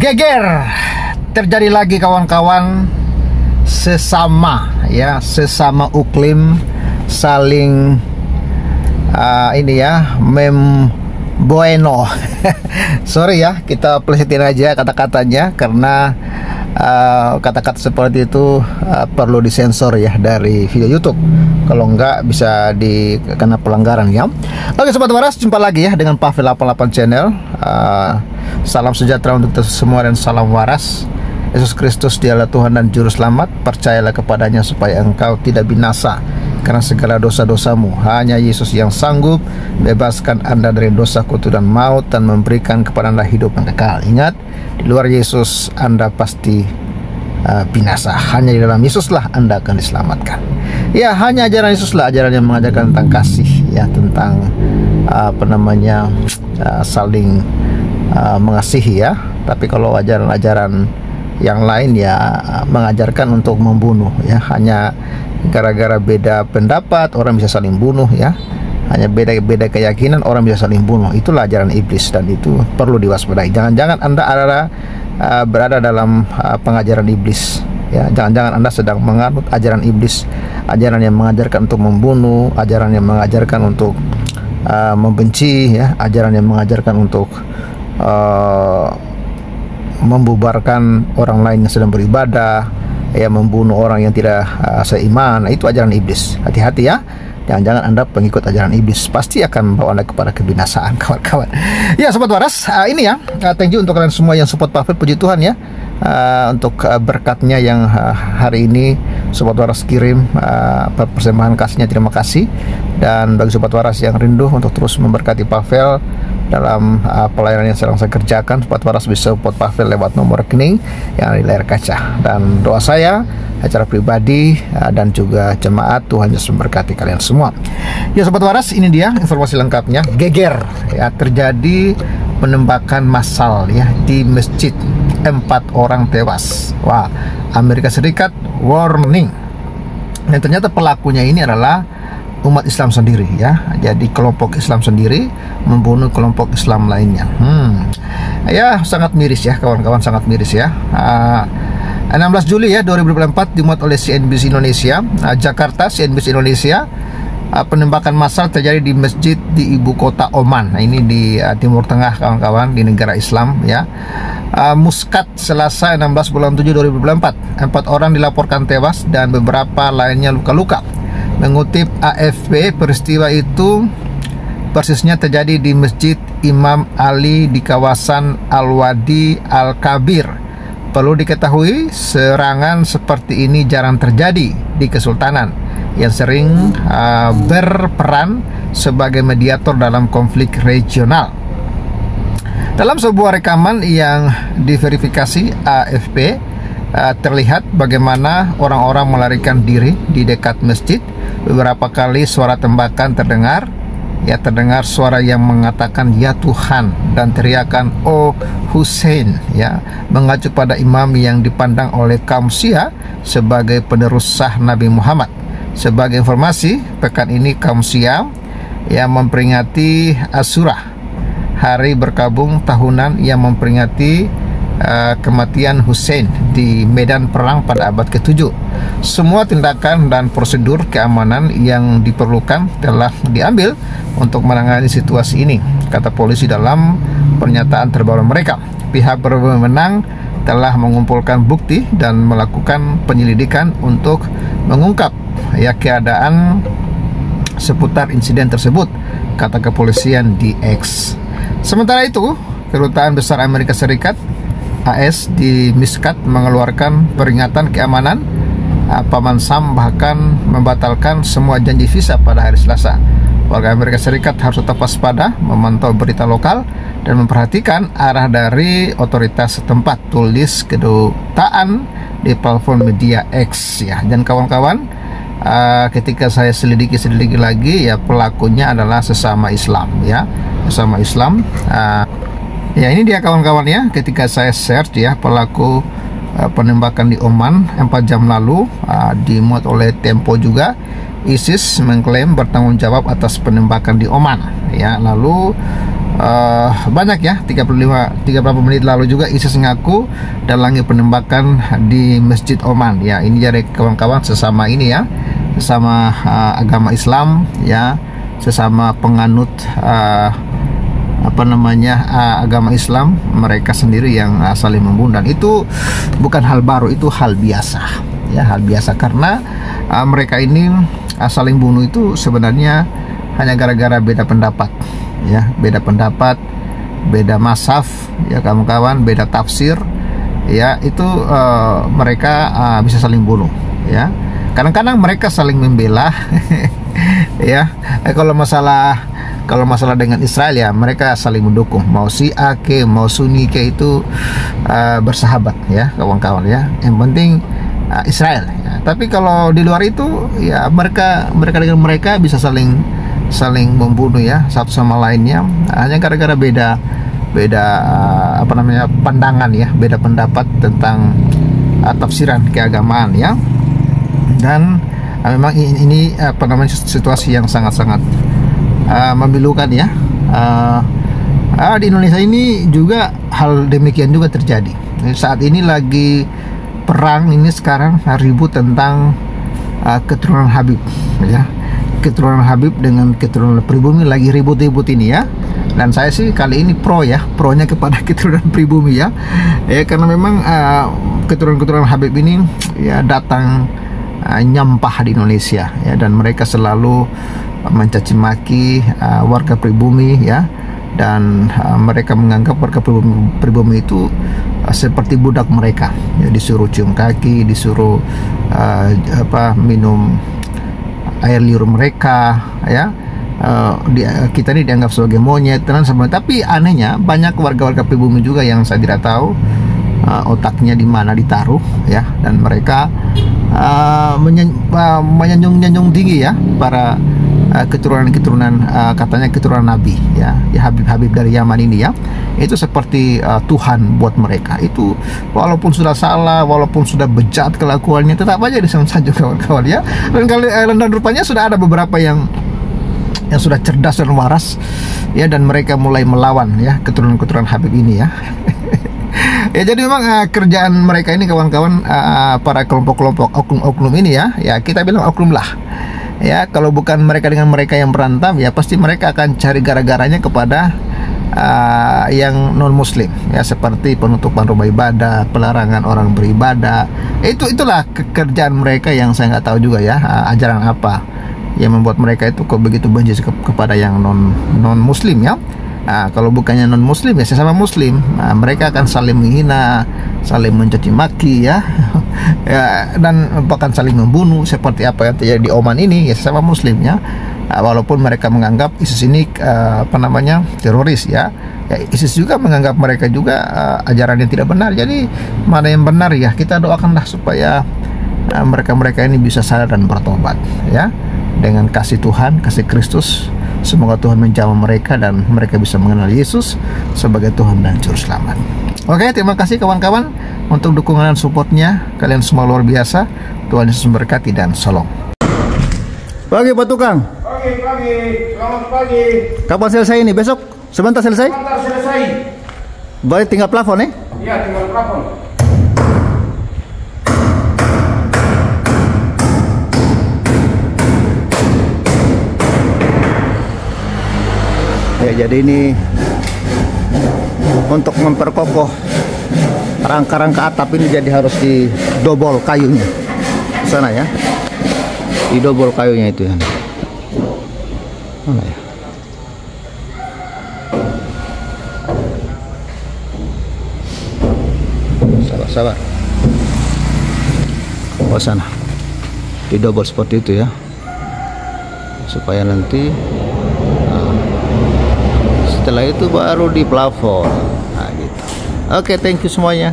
Geger terjadi lagi kawan-kawan, sesama uklim saling bueno. Sorry ya, kita plesetin aja kata-katanya karena kata-kata seperti itu perlu disensor ya dari video YouTube. Kalau enggak bisa dikena pelanggaran ya. Oke sobat waras, jumpa lagi ya dengan Pavel 88 channel. Salam sejahtera untuk kita semua dan salam waras. Yesus Kristus dialah Tuhan dan Juru Selamat. Percayalah kepadanya supaya engkau tidak binasa karena segala dosa-dosamu. Hanya Yesus yang sanggup bebaskan anda dari dosa, kutuk dan maut, dan memberikan kepada anda hidup yang kekal. Ingat, di luar Yesus anda pasti binasa. Hanya di dalam Yesuslah anda akan diselamatkan. Ya, hanya ajaran Yesuslah ajaran yang mengajarkan tentang kasih, ya, tentang saling mengasihi ya. Tapi kalau ajaran-ajaran yang lain ya mengajarkan untuk membunuh ya. Hanya gara-gara beda pendapat orang bisa saling bunuh ya. Hanya beda keyakinan orang bisa saling bunuh. Itulah ajaran iblis dan itu perlu diwaspadai. Jangan-jangan anda berada dalam pengajaran iblis ya. Jangan-jangan anda sedang menganut ajaran iblis, ajaran yang mengajarkan untuk membunuh, ajaran yang mengajarkan untuk membenci ya, ajaran yang mengajarkan untuk membubarkan orang lain yang sedang beribadah ya, membunuh orang yang tidak seiman. Itu ajaran iblis. Hati-hati ya, jangan-jangan anda pengikut ajaran iblis, pasti akan membawa anda kepada kebinasaan kawan-kawan. Ya sobat waras, ini ya, thank you untuk kalian semua yang support Pavel, puji Tuhan ya, untuk berkatnya yang hari ini sobat waras kirim, persembahan kasihnya, terima kasih. Dan bagi sobat waras yang rindu untuk terus memberkati Pavel dalam pelayanan yang sedang saya kerjakan, sobat waras bisa support Pavel lewat nomor rekening yang ada di layar kaca. Dan doa saya secara pribadi dan juga jemaat, Tuhan Yesus memberkati kalian semua. Ya sobat waras, ini dia informasi lengkapnya. Geger ya, terjadi penembakan massal ya di masjid, 4 orang tewas. Wah, Amerika Serikat warning. Dan ternyata pelakunya ini adalah umat Islam sendiri ya. Jadi kelompok Islam sendiri membunuh kelompok Islam lainnya. Ya sangat miris ya kawan-kawan, sangat miris ya. 16 Juli ya 2024 dimuat oleh CNBC Indonesia, Jakarta, CNBC Indonesia. Penembakan massal terjadi di masjid di ibu kota Oman. Nah, ini di Timur Tengah kawan-kawan, di negara Islam ya. Muscat, Selasa 16 bulan 7 2024. 4 orang dilaporkan tewas dan beberapa lainnya luka-luka. Mengutip AFP, peristiwa itu persisnya terjadi di Masjid Imam Ali di kawasan Al-Wadi Al-Kabir. Perlu diketahui, serangan seperti ini jarang terjadi di Kesultanan yang sering berperan sebagai mediator dalam konflik regional. Dalam sebuah rekaman yang diverifikasi AFP, terlihat bagaimana orang-orang melarikan diri di dekat masjid. Beberapa kali suara tembakan terdengar. Ya, terdengar suara yang mengatakan ya Tuhan dan teriakan oh Hussein ya, mengacu pada imam yang dipandang oleh kaum Syiah sebagai penerus sah Nabi Muhammad. Sebagai informasi, pekan ini kaum Syiah yang memperingati Asyura, hari berkabung tahunan yang memperingati kematian Hussein di medan perang pada abad ke-7. Semua tindakan dan prosedur keamanan yang diperlukan telah diambil untuk menangani situasi ini, kata polisi dalam pernyataan terbaru mereka. Pihak berwenang telah mengumpulkan bukti dan melakukan penyelidikan untuk mengungkap ya keadaan seputar insiden tersebut, kata kepolisian di X. Sementara itu, Kedutaan Besar Amerika Serikat AS di Muscat mengeluarkan peringatan keamanan. Paman Sam bahkan membatalkan semua janji visa pada hari Selasa. Warga Amerika Serikat harus tetap waspada, memantau berita lokal dan memperhatikan arah dari otoritas setempat, tulis kedutaan di platform media X ya. Dan kawan-kawan, ketika saya selidiki lagi ya, pelakunya adalah sesama Islam ya, sesama Islam. Ya ini dia kawan-kawan ya, ketika saya search ya, pelaku penembakan di Oman 4 jam lalu, dimuat oleh Tempo juga. ISIS mengklaim bertanggung jawab atas penembakan di Oman ya. Lalu banyak ya. 30 menit lalu juga ISIS mengaku dalangi penembakan di Masjid Oman ya. Ini dari kawan-kawan sesama ini ya, sesama agama Islam ya, sesama penganut agama Islam, mereka sendiri yang saling membunuh. Dan itu bukan hal baru, itu hal biasa ya, hal biasa karena mereka ini saling bunuh itu sebenarnya hanya gara-gara beda pendapat ya, beda pendapat, beda mazhab ya kawan-kawan, beda tafsir ya, itu mereka bisa saling bunuh ya. Kadang-kadang mereka saling membela ya. Kalau masalah dengan Israel ya, mereka saling mendukung, mau Syiah ke mau Sunni ke, itu bersahabat ya kawan-kawan ya. Yang penting Israel ya. Tapi kalau di luar itu ya, mereka dengan mereka bisa saling membunuh ya, satu sama lainnya, hanya gara-gara beda pandangan ya, beda pendapat tentang tafsiran keagamaan ya. Dan memang ini situasi yang sangat-sangat memilukan ya. Di Indonesia ini juga hal demikian juga terjadi. Saat ini lagi perang ini sekarang, ribut tentang keturunan Habib ya. Keturunan Habib dengan keturunan pribumi lagi ribut-ribut ini ya. Dan saya sih kali ini pronya kepada keturunan pribumi ya. Karena memang keturunan Habib ini ya datang nyampah di Indonesia ya, dan mereka selalu mencaci maki warga pribumi ya, dan mereka menganggap warga pribumi itu seperti budak mereka ya, disuruh cium kaki, disuruh minum air liur mereka ya. Kita ini dianggap sebagai monyet dan sebagainya. Tapi anehnya banyak warga-warga pribumi juga yang saya tidak tahu otaknya di mana ditaruh ya, dan mereka menyanjung tinggi ya para keturunan katanya keturunan Nabi ya, Habib dari Yaman ini ya. Itu seperti Tuhan buat mereka. Itu walaupun sudah salah, walaupun sudah bejat kelakuannya, tetap aja disanjung kawan-kawan ya. Dan rupanya sudah ada beberapa yang sudah cerdas dan waras ya, dan mereka mulai melawan ya keturunan Habib ini ya. Ya, jadi memang kerjaan mereka ini kawan-kawan, para kelompok-kelompok oknum ini ya, kita bilang oknum lah ya. Kalau bukan mereka dengan mereka yang berantem ya, pasti mereka akan cari gara-garanya kepada yang non muslim ya, seperti penutupan rumah ibadah, pelarangan orang beribadah. Itulah kerjaan mereka yang saya nggak tahu juga ya, ajaran apa yang membuat mereka itu kok begitu benci kepada yang non muslim ya. Kalau bukannya non muslim ya sesama muslim, mereka akan saling menghina, saling mencaci maki ya, dan bahkan saling membunuh seperti apa yang terjadi di Oman ini ya, sesama muslim ya. Walaupun mereka menganggap ISIS ini teroris ya, ISIS juga menganggap mereka juga ajaran yang tidak benar. Jadi mana yang benar ya, kita doakanlah supaya mereka ini bisa sadar dan bertobat ya, dengan kasih Tuhan, kasih Kristus. Semoga Tuhan menjamah mereka dan mereka bisa mengenal Yesus sebagai Tuhan dan Juru Selamat. Oke, terima kasih kawan-kawan untuk dukungan dan supportnya. Kalian semua luar biasa. Tuhan Yesus memberkati dan shalom. Pagi Pak Tukang. Pagi. Selamat pagi. Kapan selesai ini? Besok? Sebentar selesai? Sebentar selesai. Baik, tinggal plafon ya? Iya, tinggal plafon. Ya, jadi ini untuk memperkokoh rangka-rangka atap ini, jadi harus didobol kayunya sana ya, didobol kayunya itu ya. Mana ya? Sabar. Oh sana, didobol seperti itu ya, supaya nanti setelah itu baru di plafon. Nah, gitu. Oke, thank you semuanya.